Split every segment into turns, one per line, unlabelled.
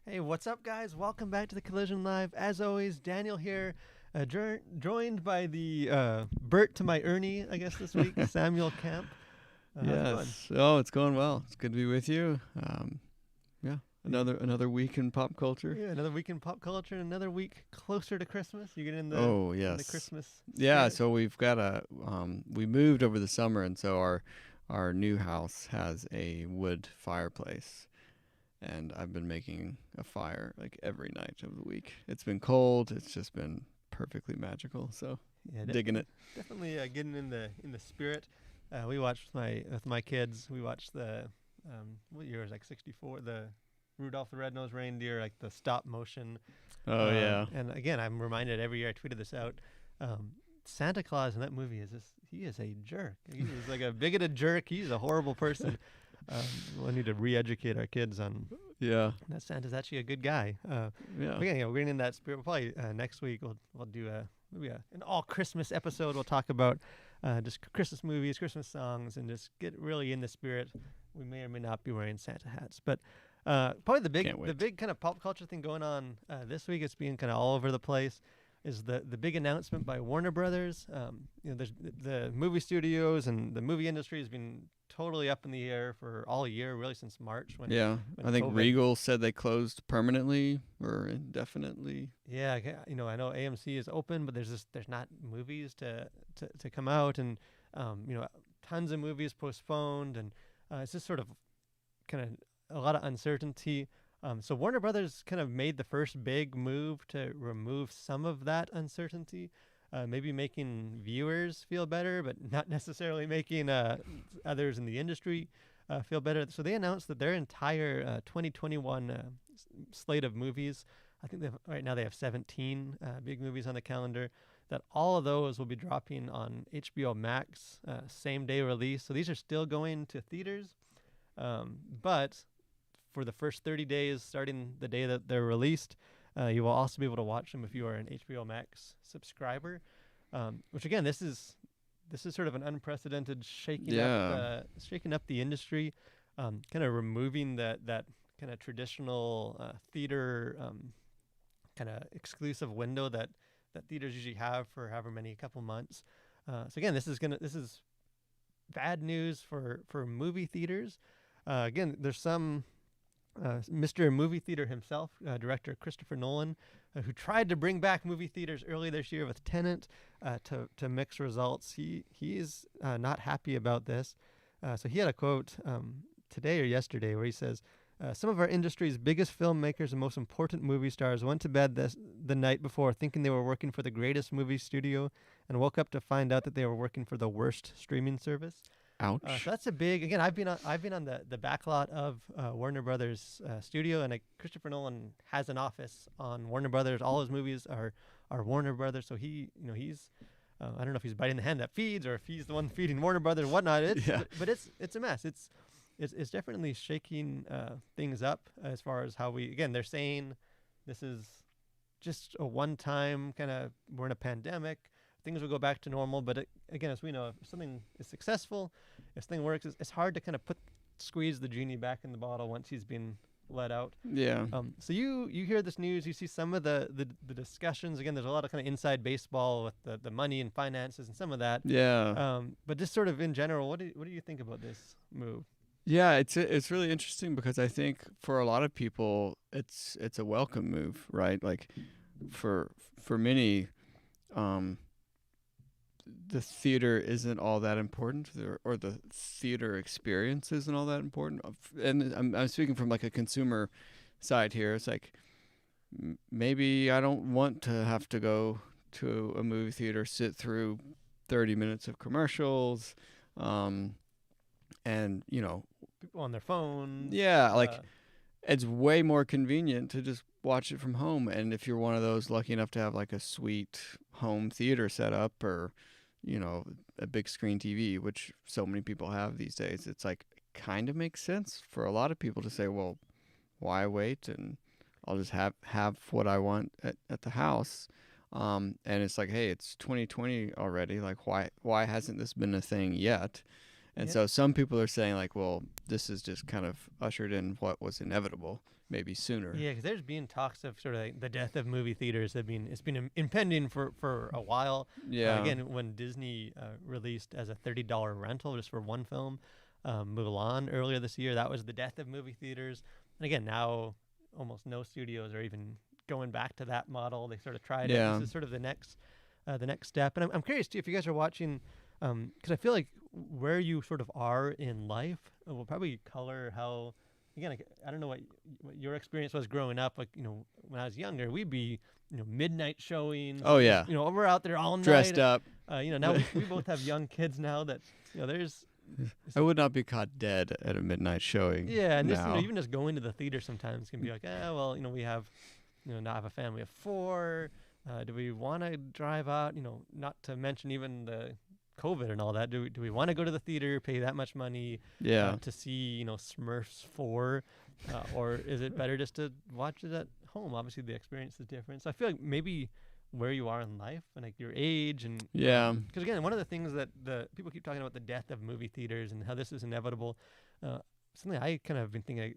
Hey, what's up, guys? Welcome back to the Collision Live. As always, Daniel here, joined by the Bert to my Ernie, I guess, this week, Samuel Camp. How's it going?
Yes. Oh, it's going well. It's good to be with you. Yeah. Another week in pop culture.
Yeah, another week in pop culture, another week closer to Christmas. You get
Oh
in the
yes.
Christmas
Yeah.
spirit.
So we've got we moved over the summer, and so our new house has a wood fireplace, and I've been making a fire like every night of the week. It's been cold. It's just been perfectly magical. So
Yeah,
digging it.
definitely getting in the spirit. We watched with my kids. We watched the what year was it, like 64, the Rudolph the Red-Nosed Reindeer, like the stop motion.
Oh yeah.
And again, I'm reminded every year. I tweeted this out. Santa Claus in that movie he is a jerk. He's like a bigoted jerk. He's a horrible person. We'll need to re-educate our kids on
Yeah.
that Santa's actually a good guy.
Yeah.
But yeah, we're getting in that spirit. We'll probably next week we'll do an all Christmas episode. We'll talk about just Christmas movies, Christmas songs, and just get really in the spirit. We may or may not be wearing Santa hats, but probably the big kind of pop culture thing going on this week. It's being kind of all over the place. Is the big announcement by Warner Brothers? There's the movie studios and the movie industry has been totally up in the air for all year, really since March
Yeah,
when
I think
COVID.
Regal said they closed permanently or indefinitely.
Yeah, I know AMC is open, but there's not movies to come out, and tons of movies postponed, and it's just sort of kind of a lot of uncertainty. So Warner Brothers kind of made the first big move to remove some of that uncertainty, maybe making viewers feel better, but not necessarily making others in the industry feel better. So they announced that their entire 2021 slate of movies, I think right now they have 17 big movies on the calendar, that all of those will be dropping on HBO Max, same day release. So these are still going to theaters, but for the first 30 days, starting the day that they're released, you will also be able to watch them if you are an HBO Max subscriber. Which again, this is sort of an unprecedented
Yeah,
shaking up the industry, kind of removing that kind of traditional theater kind of exclusive window that theaters usually have for however many couple months. So again, this is bad news for movie theaters. Again, there's some Mr. Movie Theater himself, director Christopher Nolan, who tried to bring back movie theaters early this year with Tenet to mix results. He's not happy about this. So he had a quote today or yesterday where he says, some of our industry's biggest filmmakers and most important movie stars went to bed the night before thinking they were working for the greatest movie studio and woke up to find out that they were working for the worst streaming service.
ouch.
So that's a big. Again, I've been on the back lot of Warner Brothers studio, and Christopher Nolan has an office on Warner Brothers. All his movies are Warner Brothers. So he's I don't know if he's biting the hand that feeds or if he's the one feeding Warner Brothers and whatnot.
Yeah,
But it's a mess. It's definitely shaking things up as far as how they're saying this is just a one time kind of, we're in a pandemic, things will go back to normal. But again, as we know, if something is successful, if something works, it's hard to kind of squeeze the genie back in the bottle once he's been let out.
yeah,
So you hear this news, you see some of the discussions. Again, there's a lot of kind of inside baseball with the money and finances and some of that.
yeah,
But just sort of in general, what do you think about this move?
yeah. It's really interesting because I think for a lot of people, it's a welcome move, right? Like for many, um, the theater isn't all that important, or the theater experience isn't all that important. And I'm speaking from like a consumer side here. It's like maybe I don't want to have to go to a movie theater, sit through 30 minutes of commercials, um, and
People on their phones.
yeah, like it's way more convenient to just watch it from home. And if you're one of those lucky enough to have like a sweet home theater set up, or a big screen TV, which so many people have these days, it's like kind of makes sense for a lot of people to say, well, why wait, and I'll just have what I want at the house. And it's like, hey, it's 2020 already. Like, why hasn't this been a thing yet? And
Yeah.
so some people are saying like, well, this is just kind of ushered in what was inevitable, maybe sooner.
Yeah, because there's been talks of sort of like the death of movie theaters. It's been impending for a while.
Yeah.
Again, when Disney released as a $30 rental just for one film, Mulan earlier this year, that was the death of movie theaters. And again, now almost no studios are even going back to that model. They sort of tried it. This
Yeah.
is sort of the next step. And I'm curious too if you guys are watching, because I feel like where you sort of are in life will probably color how. Again, I don't know what your experience was growing up. Like, when I was younger, we'd be, midnight showings.
Oh yeah.
We're out there all
Dressed
night.
up.
Now we both have young kids now that, there's.
I would not be caught dead at a midnight showing.
Yeah, and
now.
even just going to the theater sometimes can be like, well, we have, now have a family of 4. Do we want to drive out? Not to mention even the COVID and all that. Do we want to go to the theater, pay that much money to see Smurfs 4, or is it better just to watch it at home? Obviously, the experience is different. So I feel like maybe where you are in life and like your age and because again, one of the things that the people keep talking about the death of movie theaters and how this is inevitable. Something I kind of been thinking.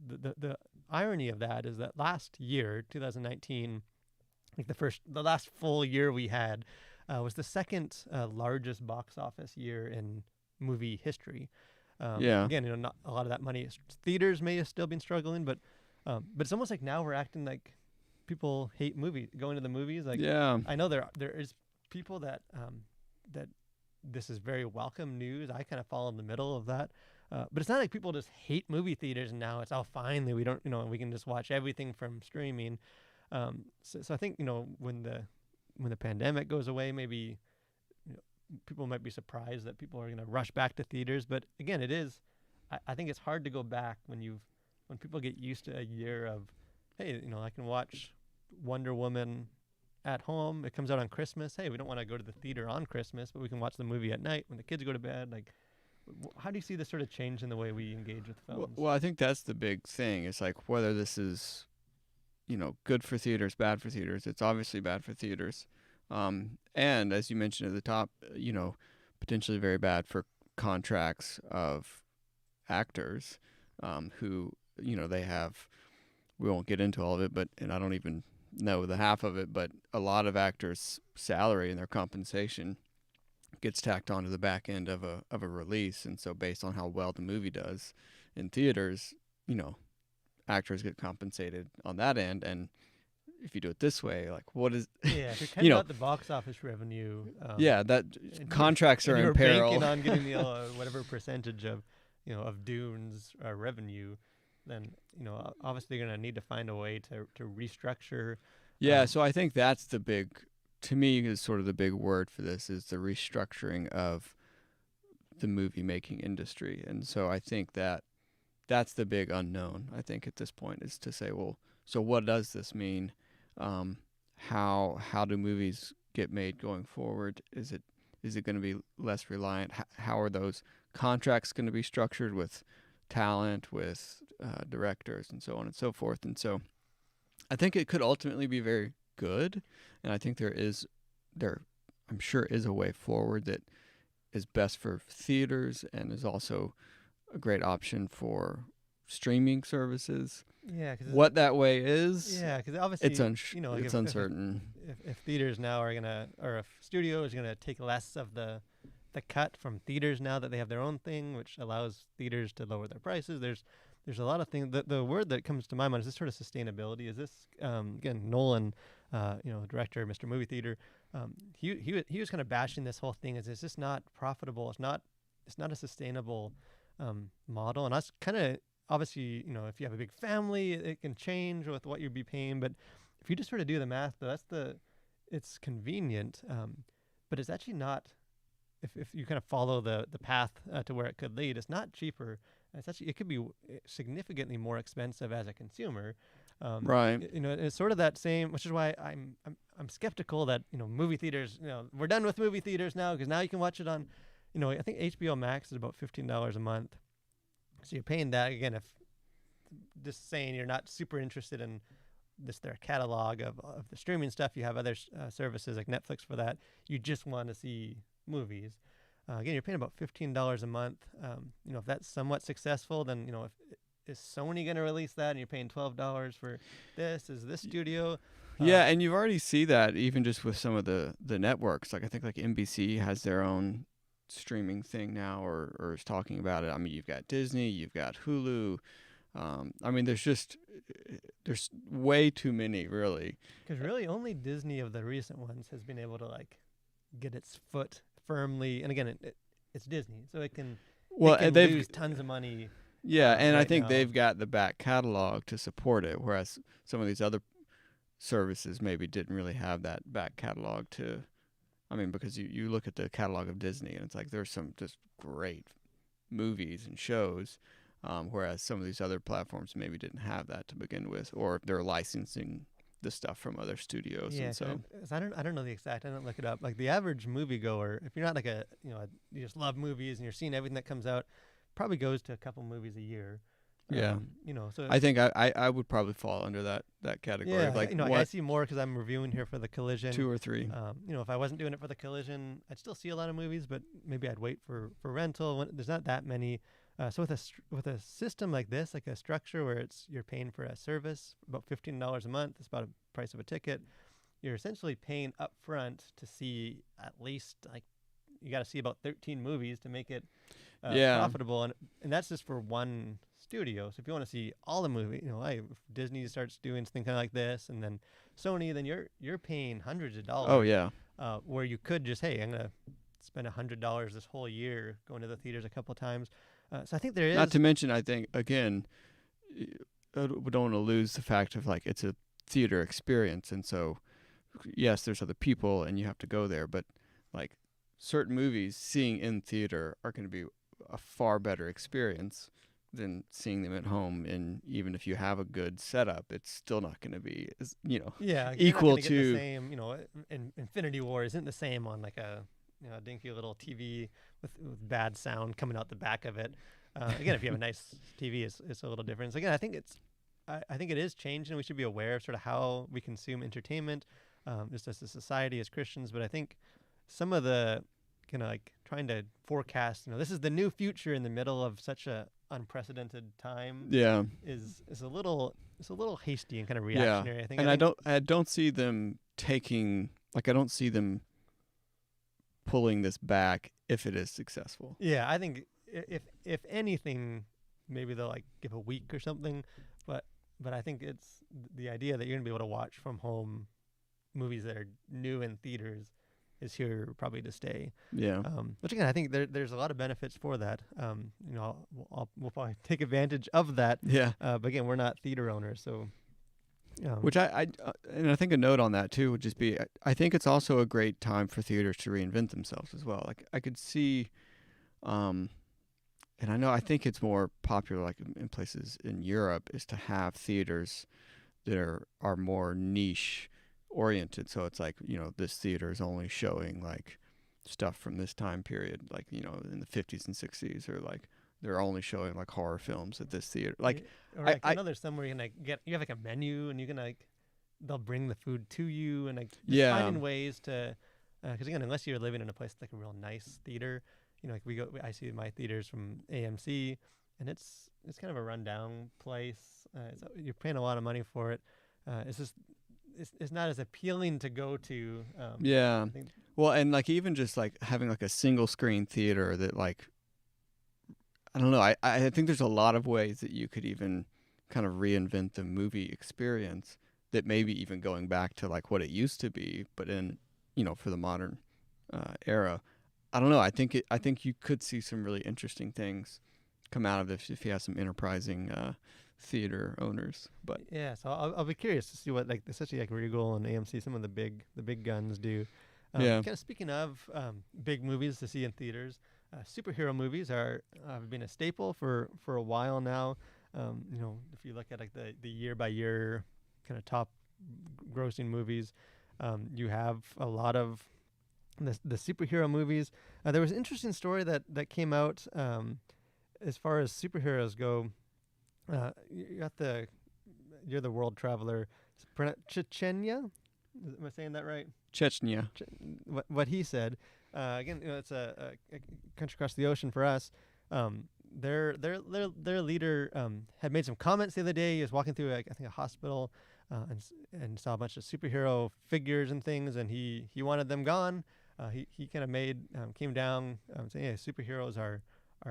The irony of that is that last year, 2019, like the last full year we had. Was the second largest box office year in movie history. Again, not a lot of that money. Theaters may have still been struggling, but it's almost like now we're acting like people hate going to the movies. Like, I know there is people that that this is very welcome news. I kind of fall in the middle of that. But it's not like people just hate movie theaters and now it's finally we don't we can just watch everything from streaming. So I think when the pandemic goes away, maybe people might be surprised that people are going to rush back to theaters. But again, I think it's hard to go back when people get used to a year of, hey, I can watch Wonder Woman at home. It comes out on Christmas. Hey, we don't want to go to the theater on Christmas, but we can watch the movie at night when the kids go to bed. Like, how do you see this sort of change in the way we engage with films?
Well, I think that's the big thing. It's like whether this is good for theaters, bad for theaters. It's obviously bad for theaters. And as you mentioned at the top, potentially very bad for contracts of actors who, they have, we won't get into all of it, and I don't even know the half of it, but a lot of actors' salary and their compensation gets tacked onto the back end of a release. And so based on how well the movie does in theaters, actors get compensated on that end. And if you do it this way, like what is
if you're kind of about the box office revenue,
that contracts are in peril.
Banking on getting the whatever percentage of Dune's revenue, then obviously you're gonna need to find a way to restructure.
So I think that's the big, to me, is sort of the big word for this is the restructuring of the movie making industry. And so I think that's the big unknown, I think, at this point, is to say, well, so what does this mean? How do movies get made going forward? Is it going to be less reliant? How are those contracts going to be structured with talent, with directors, and so on and so forth? And so I think it could ultimately be very good, and I think I'm sure is a way forward that is best for theaters and is also a great option for streaming services.
Yeah,
what that way is.
Yeah, because obviously
it's uncertain.
If theaters now are gonna, or if studio is gonna take less of the cut from theaters now that they have their own thing, which allows theaters to lower their prices. There's a lot of things. The word that comes to my mind is this sort of sustainability. Is this again Nolan, director, Mr. Movie Theater. He was kind of bashing this whole thing as it's just not profitable. It's not a sustainable model, and that's kind of. Obviously, if you have a big family, it can change with what you'd be paying. But if you just sort of do the math, it's convenient. But it's actually not, if you kind of follow the path to where it could lead, it's not cheaper. It could be significantly more expensive as a consumer.
Right.
It's sort of that same, which is why I'm skeptical that, movie theaters, we're done with movie theaters now because now you can watch it on, I think HBO Max is about $15 a month. So you're paying that again. If just saying you're not super interested in their catalog of the streaming stuff, you have other services like Netflix for that. You just want to see movies. Again, you're paying about $15 a month. If that's somewhat successful, then if is Sony going to release that, and you're paying $12 for this? Is this studio?
Yeah, and you already see that even just with some of the networks. Like I think like NBC has their own streaming thing now, or is talking about it. I mean, you've got Disney, you've got Hulu. I mean, there's way too many, really.
Because really, only Disney of the recent ones has been able to get its foot firmly. And again, it's Disney, so it can they've lose tons of money.
Yeah, and
right
I think
now.
they've got the back catalog to support it, whereas some of these other services maybe didn't really have that back catalog to. I mean, because you look at the catalog of Disney, and it's like there's some just great movies and shows, whereas some of these other platforms maybe didn't have that to begin with, or they're licensing the stuff from other studios.
Yeah,
and so
I don't know the exact. I don't look it up. Like the average moviegoer, if you're not like you just love movies and you're seeing everything that comes out, probably goes to a couple movies a year.
Yeah.
So
I think I would probably fall under that category.
Yeah,
like
I see more because I'm reviewing here for the Collision.
2 or 3.
If I wasn't doing it for the Collision, I'd still see a lot of movies, but maybe I'd wait for rental. There's not that many. So with a system like this, like a structure where you're paying for a service, about $15 a month, it's about the price of a ticket. You're essentially paying up front to see at least you got to see about 13 movies to make it profitable, and that's just for one studio. So if you want to see all the movies, if Disney starts doing something kind of like this, and then Sony, then you're paying hundreds of dollars.
Oh yeah.
Where you could just, hey, I'm gonna spend $100 this whole year going to the theaters a couple of times. So I think there is.
Not to mention, I think again, we don't want to lose the fact of it's a theater experience, and so yes, there's other people, and you have to go there, but certain movies seeing in theater are going to be a far better experience than seeing them at home. And even if you have a good setup, it's still not going to be equal to
the same. Infinity War isn't the same on a dinky little TV with bad sound coming out the back of it. Again, if you have a nice TV, it's a little different. So again, I think it is changing. We should be aware of sort of how we consume entertainment, just as a society, as Christians. But I think some of the trying to forecast, this is the new future in the middle of such a unprecedented time.
Yeah,
is a little hasty and kind of reactionary.
Yeah.
I think.
And I don't see them taking I don't see them pulling this back if it is successful.
Yeah, I think if anything, maybe they'll give a week or something, but I think it's the idea that you're gonna be able to watch from home movies that are new in theaters is here probably to stay.
Yeah.
Which again, I think there's a lot of benefits for that. We'll probably take advantage of that.
Yeah.
But again, we're not theater owners, so.
Which I think a note on that too would just be I think it's also a great time for theaters to reinvent themselves as well. I could see, and I think it's more popular in places in Europe is to have theaters that are more niche oriented. So it's this theater is only showing stuff from this time period, in the 50s and 60s, or they're only showing horror films at this theater.
I know there's somewhere you have a menu, and you can they'll bring the food to you, and just finding ways to, because again, unless you're living in a place that's a real nice theater, I see my theaters from AMC, and it's kind of a rundown place. You're paying a lot of money for it. It's just. It's not as appealing to go to.
Yeah. Well, and even just having a single screen theater that I don't know. I think there's a lot of ways that you could even kind of reinvent the movie experience that maybe even going back to what it used to be, but in for the modern era. I don't know. I think you could see some really interesting things come out of this if you have some enterprising theater owners. But
yeah, so I'll be curious to see what especially Regal and AMC, some of the big guns do. Kind of speaking of big movies to see in theaters, superhero movies have been a staple for a while now. If you look at the year by year kind of top grossing movies, you have a lot of the superhero movies. There was an interesting story that came out as far as superheroes go. You're the world traveler. Chechnya? Am I saying that right?
Chechnya.
What he said. Again, it's a country across the ocean for us. Their leader had made some comments the other day. He was walking through, I think, a hospital, and saw a bunch of superhero figures and things, and he wanted them gone. He kind of came down saying, yeah, superheroes are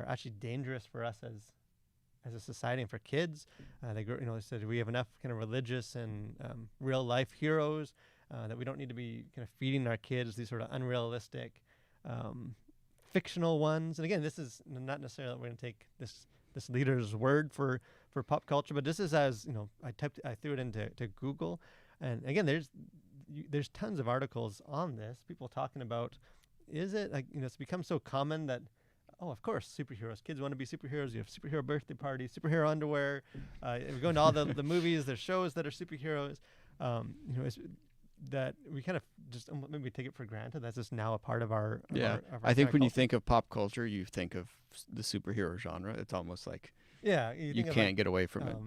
actually dangerous for us as a society and for kids. They said we have enough kind of religious and real life heroes that we don't need to be kind of feeding our kids these sort of unrealistic fictional ones. And again, this is not necessarily that we're going to take this leader's word for pop culture, but this is, as I threw it into Google, and again, there's tons of articles on this, people talking about, is it it's become so common that, oh, of course, superheroes. Kids want to be superheroes. You have superhero birthday parties, superhero underwear. We're going to all the movies. There's shows that are superheroes. It's that we kind of just maybe take it for granted. That's just now a part of our.
I think when you think of pop culture, you think of the superhero genre. It's almost like you can't get away from it.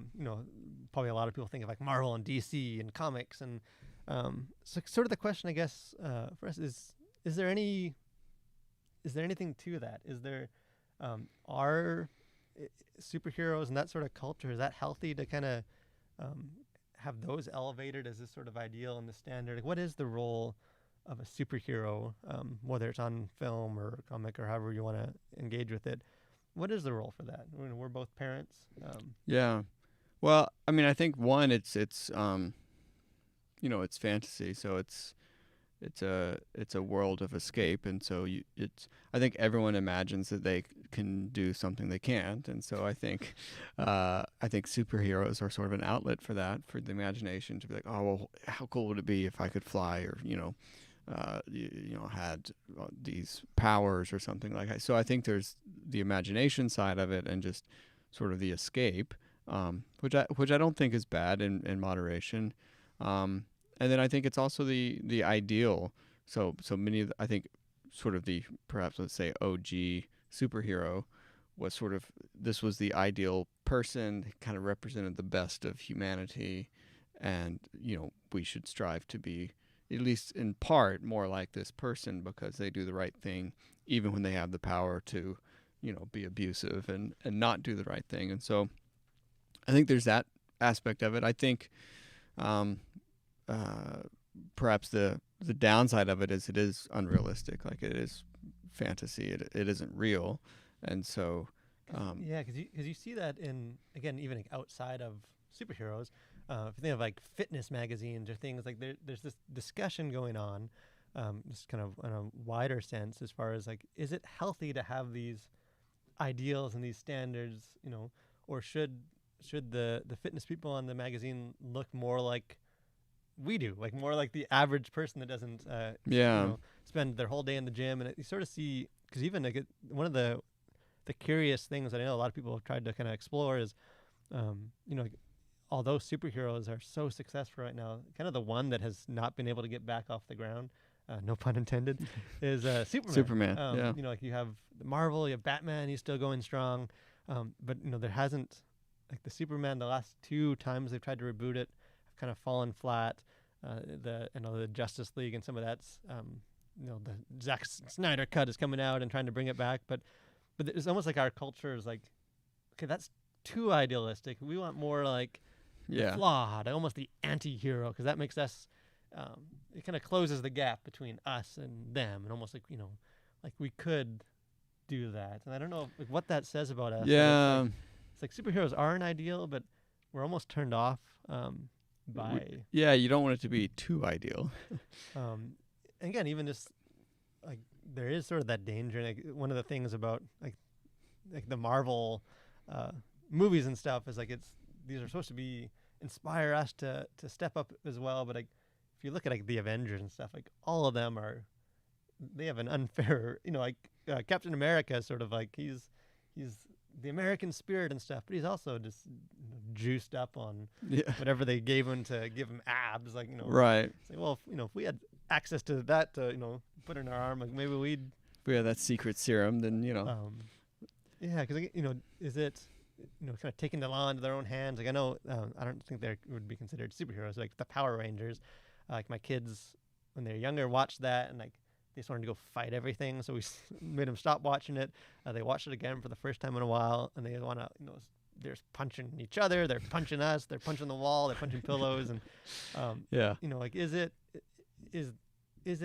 Probably a lot of people think of like Marvel and DC and comics, and so sort of the question, I guess, for us is there anything to that? Is there are superheroes and that sort of culture, is that healthy to kind of have those elevated as this sort of ideal and the standard? Like, what is the role of a superhero, whether it's on film or comic or however you want to engage with it? What is the role for that? We're both parents.
Yeah. Well, I mean, I think one, it's it's fantasy, so it's a world of escape, and so I think everyone imagines that they can do something they can't, and so I think superheroes are sort of an outlet for that, for the imagination to be like, oh, well, how cool would it be if I could fly, or had these powers or something like that. So I think there's the imagination side of it, and just sort of the escape, which I don't think is bad in moderation. And then I think it's also the ideal. So many of I think sort of the, perhaps let's say, OG superhero was sort of, this was the ideal person, kind of represented the best of humanity, and we should strive to be, at least in part, more like this person, because they do the right thing even when they have the power to be abusive and not do the right thing. And so I think there's that aspect of it. I think perhaps the downside of it is unrealistic. Like, it is fantasy. It isn't real, and so
because you see that in, again, even like outside of superheroes. If you think of like fitness magazines or things like, there's this discussion going on, just kind of in a wider sense, as far as like, is it healthy to have these ideals and these standards, or should the fitness people on the magazine look more like we do, like more like the average person that doesn't spend their whole day in the gym? And you sort of see, because even like one of the curious things that I know a lot of people have tried to kind of explore is, although superheroes are so successful right now, kind of the one that has not been able to get back off the ground, no pun intended, is Superman. Like you have Marvel, you have Batman, he's still going strong, but there hasn't, like, the Superman, the last 2 times they've tried to reboot it have kind of fallen flat. The Justice League and some of that's, the Zack Snyder cut is coming out and trying to bring it back, but it's almost like our culture is like, okay, that's too idealistic. We want more like the flawed, almost the anti-hero, because that makes us, it kind of closes the gap between us and them, and almost like, like we could do that. And I don't know like what that says about us.
Yeah.
It's like superheroes are an ideal, but we're almost turned off by...
you don't want it to be too ideal.
And again, even just, like, there is sort of that danger. Like, one of the things about, like the Marvel movies and stuff is, like, these are supposed to inspire us to step up as well. But, like, if you look at, like, the Avengers and stuff, like, all of them they have an unfair, like, Captain America is sort of like, he's the American spirit and stuff, but he's also just juiced up on whatever they gave him to give him abs, like,
Right.
It's like, well, if we had access to that to, put in our arm, like, maybe if
we had that secret serum, then,
because, is it, kind of taking the law into their own hands? Like, I know, I don't think they would be considered superheroes, like the Power Rangers. Like, my kids, when they're younger, watched that, and, like, they just wanted to go fight everything. So we made them stop watching it. They watched it again for the first time in a while, and they want to, they're punching each other, they're punching us, they're punching the wall, they're punching pillows, and
Yeah.
like is it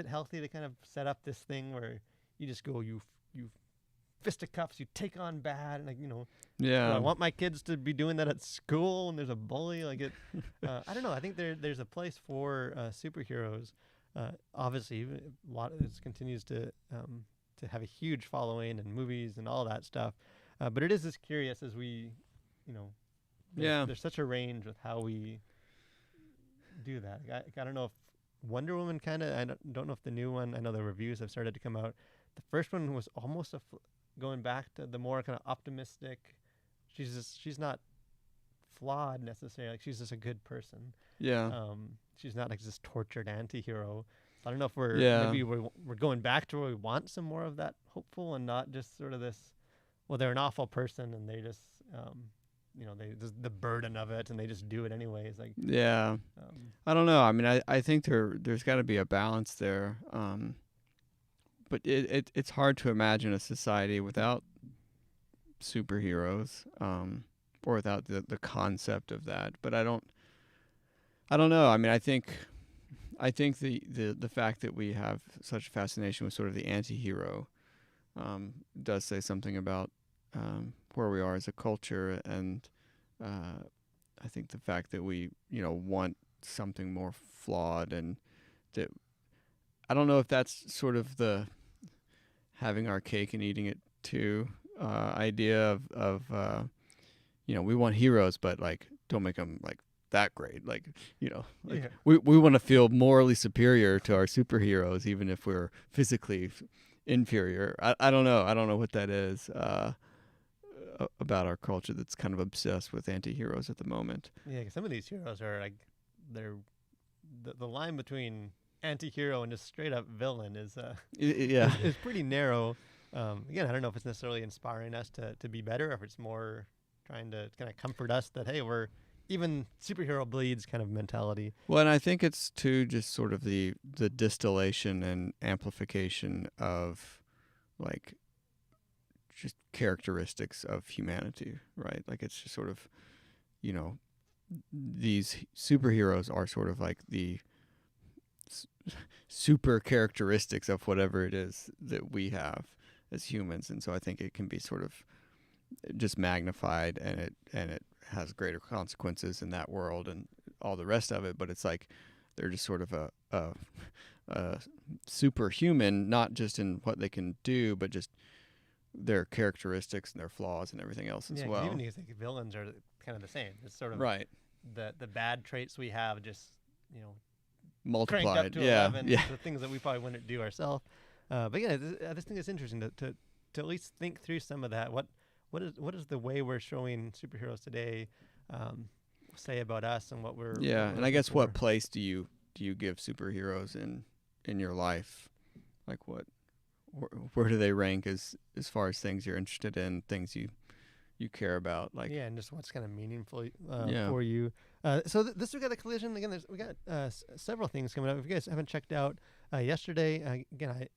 healthy to kind of set up this thing where you just go you fisticuffs, you take on bad, and do
Yeah.
I want my kids to be doing that at school and there's a bully like it? I don't know. I think there's a place for superheroes. Obviously, a lot of this continues to have a huge following and movies and all that stuff. But it is just curious as we,
Yeah.
there's such a range with how we do that. I don't know if Wonder Woman I don't know if the new one. I know the reviews have started to come out. The first one was almost going back to the more kind of optimistic. She's not flawed necessarily. Like, she's just a good person.
Yeah.
She's not like this tortured anti-hero. So I don't know if maybe we're going back to where we want some more of that hopeful and not just sort of this. Well, they're an awful person and they just they just the burden of it and they just do it anyways. Like
Yeah. I don't know. I mean, I think there's got to be a balance there. But it's hard to imagine a society without superheroes, or without the concept of that. But I don't know. I mean, I think the fact that we have such fascination with sort of the anti-hero does say something about where we are as a culture, and I think the fact that we want something more flawed, and that I don't know if that's sort of the having our cake and eating it too idea of we want heroes, but like don't make them like that great. Like we want to feel morally superior to our superheroes, even if we're physically inferior. I don't know. I don't know what that is about our culture that's kind of obsessed with anti-heroes at the moment.
Yeah, 'cause some of these heroes are like they're the line between anti-hero and just straight up villain is is pretty narrow. Again, I don't know if it's necessarily inspiring us to be better, or if it's more trying to kind of comfort us that, hey, we're even superhero bleeds kind of mentality.
Well, and I think it's too just sort of the distillation and amplification of like just characteristics of humanity, right? Like it's just sort of, these superheroes are sort of like the super characteristics of whatever it is that we have as humans, and so I think it can be sort of just magnified, and it has greater consequences in that world and all the rest of it. But it's like they're just sort of a superhuman, not just in what they can do, but just their characteristics and their flaws and everything else as well.
Even you think villains are kind of the same. It's sort of
right.
The bad traits we have just
multiplied.
Cranked up to 11.
Yeah.
The things that we probably wouldn't do ourselves. But yeah, I just think it's interesting to at least think through some of that. What is the way we're showing superheroes today say about us and what we're
and I guess what place do you give superheroes in your life? Like where do they rank as far as things you're interested in, things you care about? Like
and just what's kind of meaningful for you. So this week at the Collision again. We got several things coming up. If you guys haven't checked out yesterday, again, I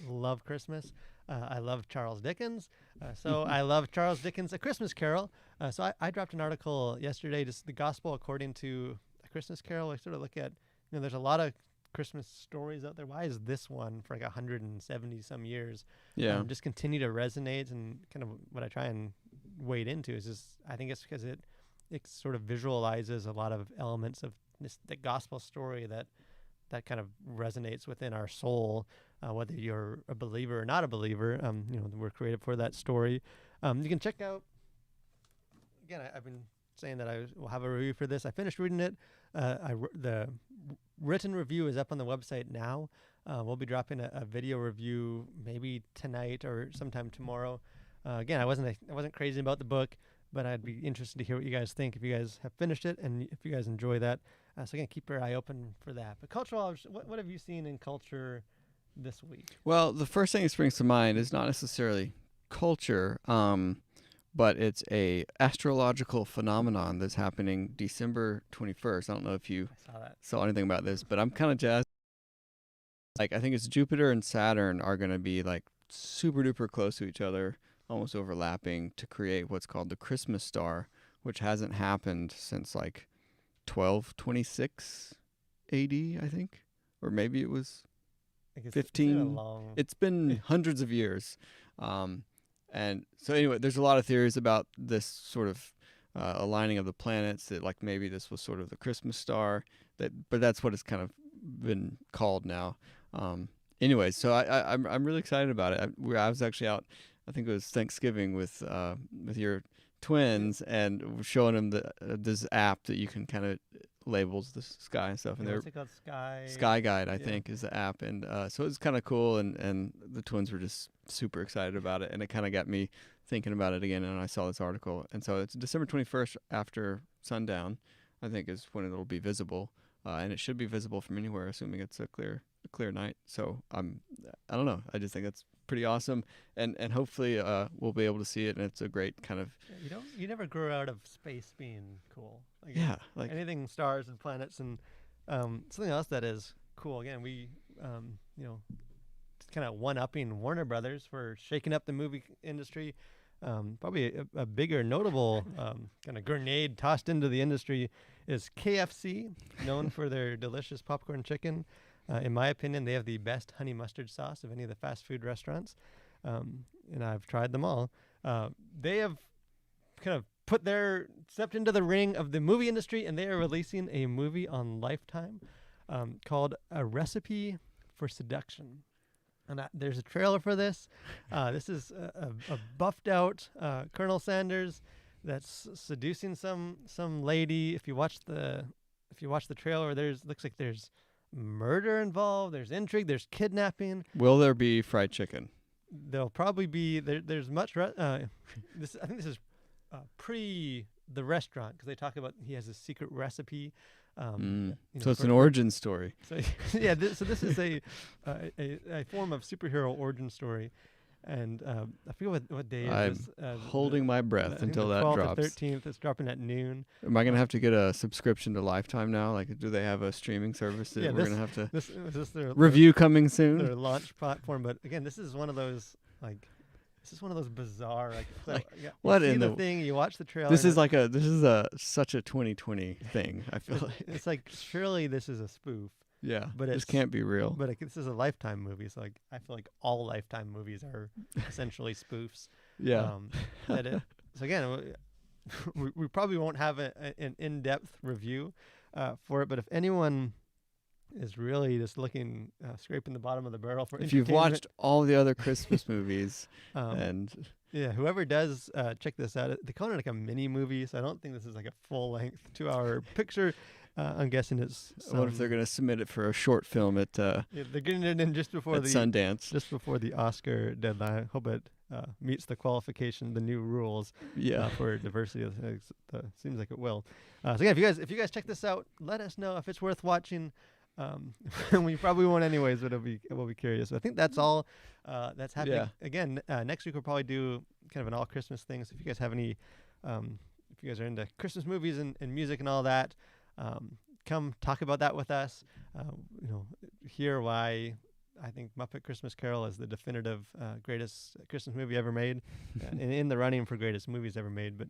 love Christmas. I love Charles Dickens. So I love Charles Dickens' A Christmas Carol. So I dropped an article yesterday, just the gospel according to A Christmas Carol. I sort of look at, there's a lot of Christmas stories out there. Why is this one for like 170 some years just continue to resonate? And kind of what I try and wade into is just, I think it's because it sort of visualizes a lot of elements of the gospel story that kind of resonates within our soul, whether you're a believer or not a believer. We're created for that story. You can check out, again, I've been saying that I will have a review for this. I finished reading it. The written review is up on the website now. We'll be dropping a video review maybe tonight or sometime tomorrow. Again, I wasn't crazy about the book, but I'd be interested to hear what you guys think if you guys have finished it and if you guys enjoy that. So again, keep your eye open for that. But cultural, what have you seen in culture this week?
Well, the first thing that springs to mind is not necessarily culture, but it's a astrological phenomenon that's happening December 21st. I don't know if you saw anything about this, but I'm kind of jazzed like I think it's Jupiter and Saturn are going to be like super duper close to each other, almost overlapping to create what's called the Christmas star, which hasn't happened since like 1226 AD, I think, or maybe it was
I guess it's been a
15.
long.
It's been hundreds of years. And so anyway, there's a lot of theories about this sort of aligning of the planets, that like maybe this was sort of the Christmas star, but that's what it's kind of been called now. Anyway, so I'm really excited about it. I was actually out, I think it was Thanksgiving with your twins, and showing them this app that you can kind of labels the sky and stuff, and
What's it called?
Sky Guide, I
Yeah.
think, is the app, and so it's kind of cool, and the twins were just super excited about it, and it kind of got me thinking about it again, and I saw this article, and so it's December 21st after sundown, I think, is when it'll be visible, and it should be visible from anywhere, assuming it's a clear night. So I don't know, I just think that's pretty awesome, and hopefully we'll be able to see it, and it's a great kind of
You never grow out of space being cool. Like,
yeah, like
anything stars and planets, and something else that is cool. Again, we kind of one-upping Warner Brothers for shaking up the movie industry. Probably a bigger notable kind of grenade tossed into the industry is KFC, known for their delicious popcorn chicken. In my opinion, they have the best honey mustard sauce of any of the fast food restaurants, and I've tried them all. They have kind of stepped into the ring of the movie industry, and they are releasing a movie on Lifetime called A Recipe for Seduction. And there's a trailer for this. This is a buffed out Colonel Sanders that's seducing some lady. If you watch the trailer, looks like there's murder involved. There's intrigue. There's kidnapping.
will there be fried chicken?
There'll probably be there's much. I think this is pre the restaurant, because they talk about he has a secret recipe.
So it's an origin story.
So yeah, this is a form of superhero origin story, and I forget what day
I'm
it is.
holding my breath until that drops.
The 13th. It's dropping at noon.
Am I gonna have to get a subscription to Lifetime now? Like, do they have a streaming service that we're gonna have to
This is this their
review coming
their
soon?
launch platform. But again, this is one of those bizarre
Like,
you
what
see
in
the
the-
thing, you watch the trailer.
This is
and
such a 2020 thing. I feel like
it's like, surely this is a spoof.
yeah,
but
this
it's-
can't be real.
But this is a Lifetime movie, so like I feel like all Lifetime movies are essentially spoofs.
Yeah,
So again, we probably won't have an in-depth review for it. But if anyone is really just looking, scraping the bottom of the barrel for
if you've
entertainment,
watched all the other Christmas movies,
and yeah, whoever does check this out, they call it like a mini movie, so I don't think this is like a full-length 2-hour picture. I'm guessing it's.
what if they're gonna submit it for a short film at
Yeah, they're getting it in just before
Sundance?
just before the Oscar deadline. I hope it meets the qualification, the new rules
Yeah,
for diversity. Seems like it will. So yeah, if you guys check this out, let us know if it's worth watching. We probably won't anyways, but we'll be curious. So I think that's all that's happening.
Yeah.
Again, next week we'll probably do kind of an all Christmas thing. So if you guys have any, if you guys are into Christmas movies and music and all that, come talk about that with us. Hear why I think Muppet Christmas Carol is the definitive greatest Christmas movie ever made, and in the running for greatest movies ever made, but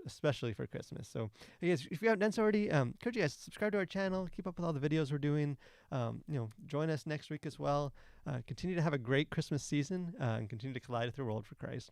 especially for Christmas. So, guys, if you haven't done so already, encourage you guys to subscribe to our channel, keep up with all the videos we're doing. Join us next week as well. Continue to have a great Christmas season, and continue to collide with the world for Christ.